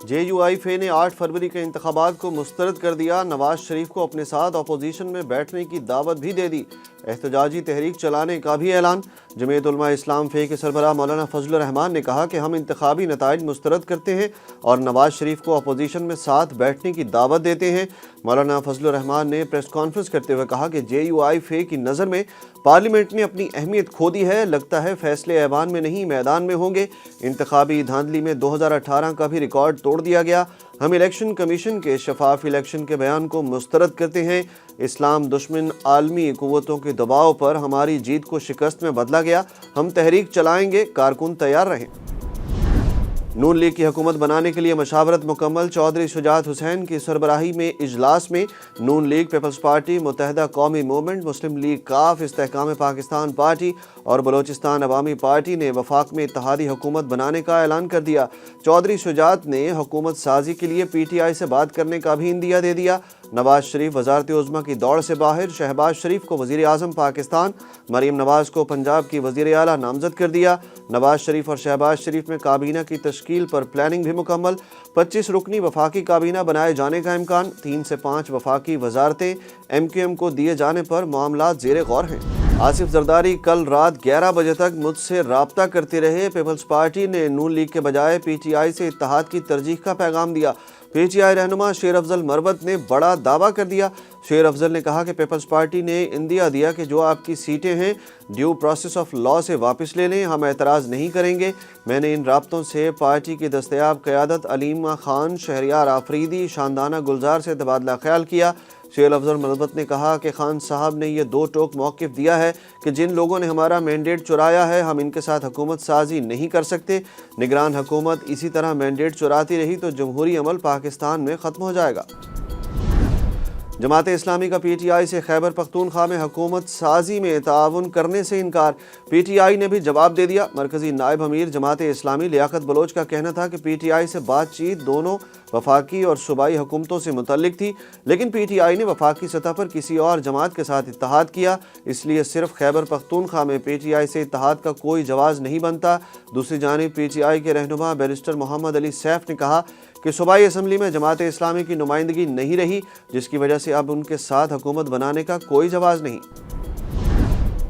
JUI फे ने 8 फरवरी के इंतखाबात को मुस्तरद कर दिया। नवाज शरीफ को अपने साथ अपोजिशन में बैठने की दावत भी दे दी। एहतजाजी तहरीक चलाने का भी ऐलान। जमीयत उलमा इस्लाम फे के सरबराह मौलाना फजल रहमान ने कहा कि हम इंतखाबी नताइज मुस्तरद करते हैं और नवाज शरीफ को अपोजिशन में साथ बैठने की दावत देते हैं। मौलाना फजल रहमान ने प्रेस कॉन्फ्रेंस करते हुए कहा कि JUI फे की नज़र में पार्लियामेंट ने अपनी अहमियत खो दी है। लगता है फैसले ऐवान में नहीं मैदान में होंगे। इंतखाबी धांधली में 2018 का भी रिकॉर्ड तोड़ दिया गया। हम इलेक्शन कमीशन के शफाफ इलेक्शन के बयान को मुस्तरद करते हैं। इस्लाम दुश्मन आलमी कुव्वतों के दबाव पर हमारी जीत को शिकस्त में बदला गया। हम तहरीक चलाएंगे, कारकुन तैयार रहें। नून लीग की हुकूमत बनाने के लिए मशावरत मुकम्मल। चौधरी शुजात हुसैन की सरबराही में इजलास में नून लीग, पीपल्स पार्टी, मुत्तहिदा कौमी मूवमेंट, मुस्लिम लीग काफ, इस्तेहकाम पाकिस्तान पार्टी और बलोचिस्तान अवामी पार्टी ने वफाक में इत्तहादी हुकूमत बनाने का ऐलान कर दिया। चौधरी शुजात ने हुकूमत साजी के लिए PTI से बात करने का भी इंदिया दे दिया। नवाज शरीफ वज़ारत उज़्मा की दौड़ से बाहर। शहबाज शरीफ को वज़ीर आज़म पाकिस्तान, मरीम नवाज को पंजाब की वज़ीर आला नामज़द कर दिया। नवाज शरीफ और शहबाज शरीफ में काबीना की तश्कील पर प्लानिंग भी मुकम्मल। 25 रुकनी वफाकी काबीना बनाए जाने का इम्कान। 3 से 5 वफाकी वज़ारतें MQM को दिए जाने पर मामला ज़ेरे गौर हैं। आसिफ जरदारी कल रात 11 बजे तक मुझसे राब्ता करते रहे। पीपल्स पार्टी ने नून लीग के बजाय PTI से इत्तेहाद की तरजीह का पैगाम दिया। PTI रहनुमा शेर अफजल मरवत ने बड़ा दावा कर दिया। शेर अफजल ने कहा कि पीपल्स पार्टी ने इंदिया दिया कि जो आपकी सीटें हैं ड्यू प्रोसेस ऑफ लॉ से वापस ले लें, हम एतराज़ नहीं करेंगे। मैंने इन राब्तों से पार्टी की दस्तयाब क़यादत अलीमा खान, शहरियार आफरीदी, शानदाना गुलजार से तबादला ख्याल किया। शेर अफजल मरवत ने कहा कि खान साहब ने यह दो टोक मौक़िफ़ दिया है कि जिन लोगों ने हमारा मैंडेट चुराया है हम इनके साथ हुकूमत साजी नहीं कर सकते। निगरान हुकूमत इसी तरह मैंडेट चुराती रही तो जमहूरी अमल पाकिस्तान में ख़त्म हो जाएगा। जमात इस्लामी का PTI से खैबर पख्तूनख्वा में हुकूमत साजी में ताउन करने से इनकार। PTI ने भी जवाब दे दिया। मरकज़ी नायब अमीर जमात इस्लामी लियाकत बलोच का कहना था कि PTI से बातचीत दोनों वफाकी और सूबाई हुकूमतों से मुतल्लिक थी, लेकिन PTI ने वफाकी सतह पर किसी और जमात के साथ इत्तेहाद किया, इसलिए सिर्फ खैबर पख्तूनख्वा में PTI से इत्तेहाद का कोई जवाज़ नहीं बनता। दूसरी जानिब PTI के रहनुमा बैरिस्टर मोहम्मद अली सैफ ने कहा कि सूबाई असम्बली में जमात इस्लामी की नुमाइंदगी नहीं रही, जिसकी वजह से अब उनके साथ हुकूमत बनाने का कोई जवाज़ नहीं।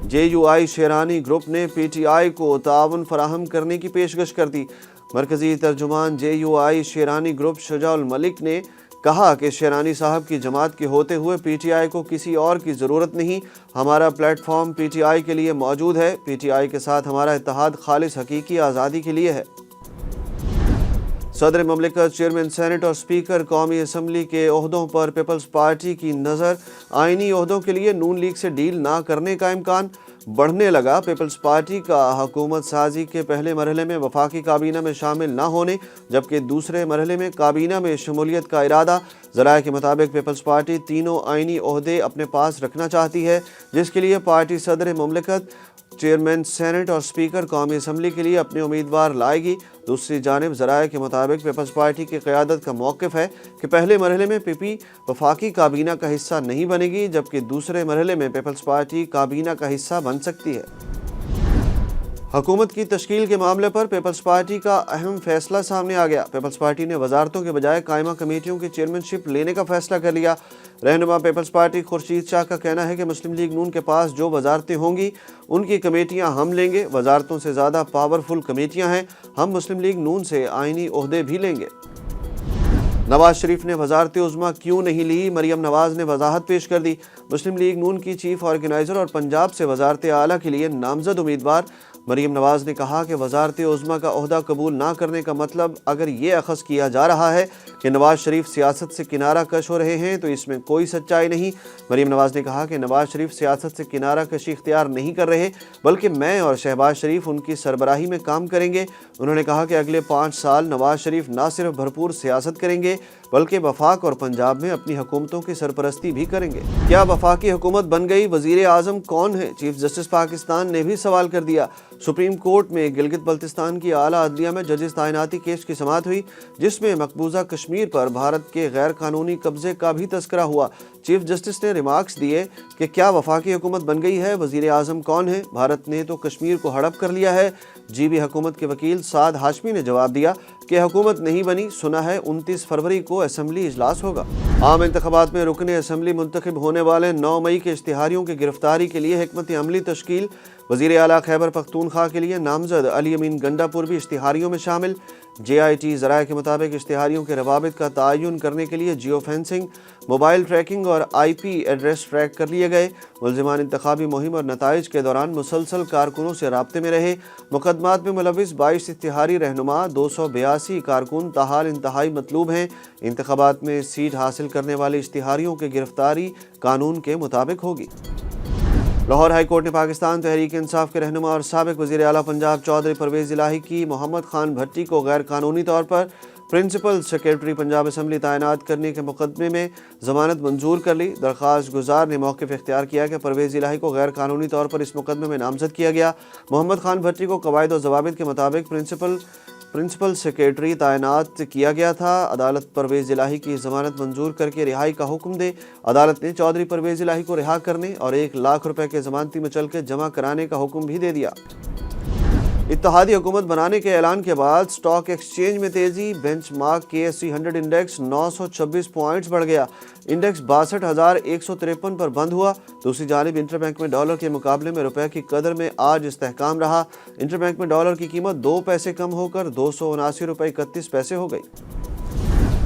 JUI शेरानी ग्रुप ने PTI को ताउन फराहम करने की पेशकश कर दी। मरकज़ी तर्जुमान JUI शेरानी ग्रुप शुजाउल मलिक ने कहा कि शेरानी साहब की जमात के होते हुए PTI को किसी और की ज़रूरत नहीं। हमारा प्लेटफॉर्म PTI के लिए मौजूद है। PTI के साथ हमारा इत्तेहाद खालिस हकीकी आज़ादी के लिए है। सदर ममलिकत, चेयरमैन सेनेट और स्पीकर कौमी असम्बली के ओहदों पर पीपल्स पार्टी की नज़र। आइनी ओहदों के लिए नून लीग से डील ना करने का इम्कान बढ़ने लगा। पीपल्स पार्टी का हुकूमत साजी के पहले मरहले में वफाकी काबीना में शामिल ना होने, जबकि दूसरे मरहले में काबीना में शमूलियत का इरादा। ज़राए के मुताबिक पीपल्स पार्टी तीनों आइनी ओहदे अपने पास रखना चाहती है, जिसके लिए पार्टी सदर ममलिकत, चेयरमैन सेनेट और स्पीकर कौमी असम्बली के लिए अपने उम्मीदवार लाएगी। दूसरी जानिब ज़राए के मुताबिक पीपल्स पार्टी की क़यादत का मौक़िफ़ है कि पहले मरहले में PP वफाकी काबीना का हिस्सा नहीं बनेगी, जबकि दूसरे मरहले में पीपल्स पार्टी काबीना का हिस्सा बन सकती है। हुकूमत की तश्कील के मामले पर पीपल्स पार्टी का अहम फैसला सामने आ गया। पीपल्स पार्टी ने वजारतों के बजाय कायमा कमेटियों की चेयरमैनशिप लेने का फैसला कर लिया। रहनुमा पीपल्स पार्टी खुर्शीद शाह का कहना है कि मुस्लिम लीग नून के पास जो वजारतें होंगी उनकी कमेटियां हम लेंगे। वजारतों से ज़्यादा पावरफुल कमेटियां हैं। हम मुस्लिम लीग नून से आइनी ओहदे भी लेंगे। नवाज शरीफ ने वज़ारत उज़्मा क्यों नहीं ली? मरीम नवाज ने वजाहत पेश कर दी। मुस्लिम लीग नून की चीफ ऑर्गेनाइज़र और पंजाब से वज़ारत आला के लिए नामज़द उम्मीदवार मरीम नवाज ने कहा कि वज़ारत उज़्मा का ओहदा कबूल ना करने का मतलब अगर ये अखज़ किया जा रहा है कि नवाज शरीफ सियासत से किनारा कश हो रहे हैं तो इसमें कोई सच्चाई नहीं। मरीम नवाज ने कहा कि नवाज शरीफ सियासत से किनारा कशी इख्तियार नहीं कर रहे, बल्कि मैं और शहबाज शरीफ उनकी सरबराही में काम करेंगे। उन्होंने कहा कि अगले 5 साल नवाज शरीफ ना सिर्फ भरपूर सियासत करेंगे बल्कि वफाक और पंजाब में अपनी हुकूमतों की सरपरस्ती भी करेंगे। क्या वफाकी हुकूमत बन गई? वज़ीर आज़म कौन है? चीफ जस्टिस पाकिस्तान ने भी सवाल कर दिया। सुप्रीम कोर्ट में गिलगित बल्तिस्तान की आला अदलिया में जजेस तायनाती केस की समाअत हुई, जिसमें मकबूजा कश्मीर पर भारत के गैर कानूनी कब्जे का भी तस्करा हुआ। چیف جسٹس نے ریمارکس دیے کہ کیا وفاقی حکومت بن گئی ہے؟ وزیر اعظم کون ہے؟ بھارت نے تو کشمیر کو ہڑپ کر لیا ہے۔ جی بی حکومت کے وکیل سعد ہاشمی نے جواب دیا کہ حکومت نہیں بنی، سنا ہے 29 فروری کو اسمبلی اجلاس ہوگا۔ عام انتخابات میں رکن اسمبلی منتخب ہونے والے 9 مئی کے اشتہاریوں کی گرفتاری کے لیے حکمت عملی تشکیل۔ وزیر اعلیٰ خیبر پختونخوا کے لیے نامزد علی امین گنڈا پور بھی اشتہاریوں میں شامل۔ جے آئی ٹی ذرائع کے مطابق اشتہاریوں کے روابط کا تعین کرنے کے لیے جیو فینسنگ، موبائل ٹریکنگ اور آئی پی ایڈریس ٹریک کر لیے گئے۔ ملزمان انتخابی مہم اور نتائج کے دوران مسلسل کارکنوں سے رابطے میں رہے۔ مقدمات میں ملوث 22 اشتہاری رہنما 282 کارکن تاحال انتہائی مطلوب ہیں۔ انتخابات میں سیٹ حاصل کرنے والے اشتہاریوں کی گرفتاری قانون کے مطابق ہوگی۔ لاہور ہائی کورٹ نے پاکستان تحریک انصاف کے رہنما اور سابق وزیر اعلیٰ پنجاب چودھری پرویز الہی کی محمد خان بھٹی کو غیر قانونی طور پر پرنسپل سیکریٹری پنجاب اسمبلی تعینات کرنے کے مقدمے میں ضمانت منظور کر لی۔ درخواست گزار نے موقف اختیار کیا کہ پرویز الہی کو غیر قانونی طور پر اس مقدمے میں نامزد کیا گیا۔ محمد خان بھٹی کو قواعد و ضوابط کے مطابق پرنسپل سیکریٹری تعینات کیا گیا تھا۔ عدالت پرویز الہی کی ضمانت منظور کر کے رہائی کا حکم دے۔ عدالت نے چودھری پرویز الہی کو رہا کرنے اور 1 لاکھ روپے کے ضمانتی مچلکے جمع کرانے کا حکم بھی دے دیا۔ اتحادی حکومت بنانے کے اعلان کے بعد سٹاک ایکسچینج میں تیزی۔ Bench mark KSE 100 index 926 points بڑھ گیا۔ انڈیکس 62,153 پر بند ہوا۔ دوسری جانب انٹر بینک میں ڈالر کے مقابلے میں روپے کی قدر میں آج استحکام رہا۔ انٹر بینک میں ڈالر کی قیمت 2 پیسے کم ہو کر 279 روپے 31 پیسے ہو گئی۔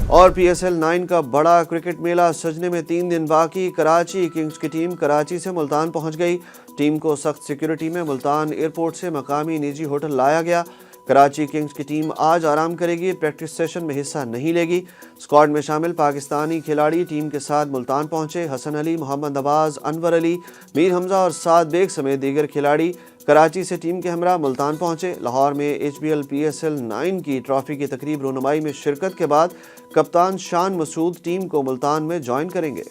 اور PSL 9 کا بڑا کرکٹ میلہ سجنے میں 3 دن باقی۔ کراچی کنگز کی ٹیم کراچی سے ملتان پہنچ گئی۔ ٹیم کو سخت سیکیورٹی میں ملتان ایئرپورٹ سے مقامی نجی ہوٹل لایا گیا۔ کراچی کنگز کی ٹیم آج آرام کرے گی، پریکٹس سیشن میں حصہ نہیں لے گی۔ اسکواڈ میں شامل پاکستانی کھلاڑی ٹیم کے ساتھ ملتان پہنچے۔ حسن علی، محمد عباس، انور علی، میر حمزہ اور سعد بیگ سمیت دیگر کھلاڑی کراچی سے ٹیم کے ہمراہ ملتان پہنچے۔ لاہور میں HBL PSL 9 کی ٹرافی کی تقریب رونمائی میں شرکت کے بعد کپتان شان مسعود ٹیم کو ملتان میں جوائن کریں گے۔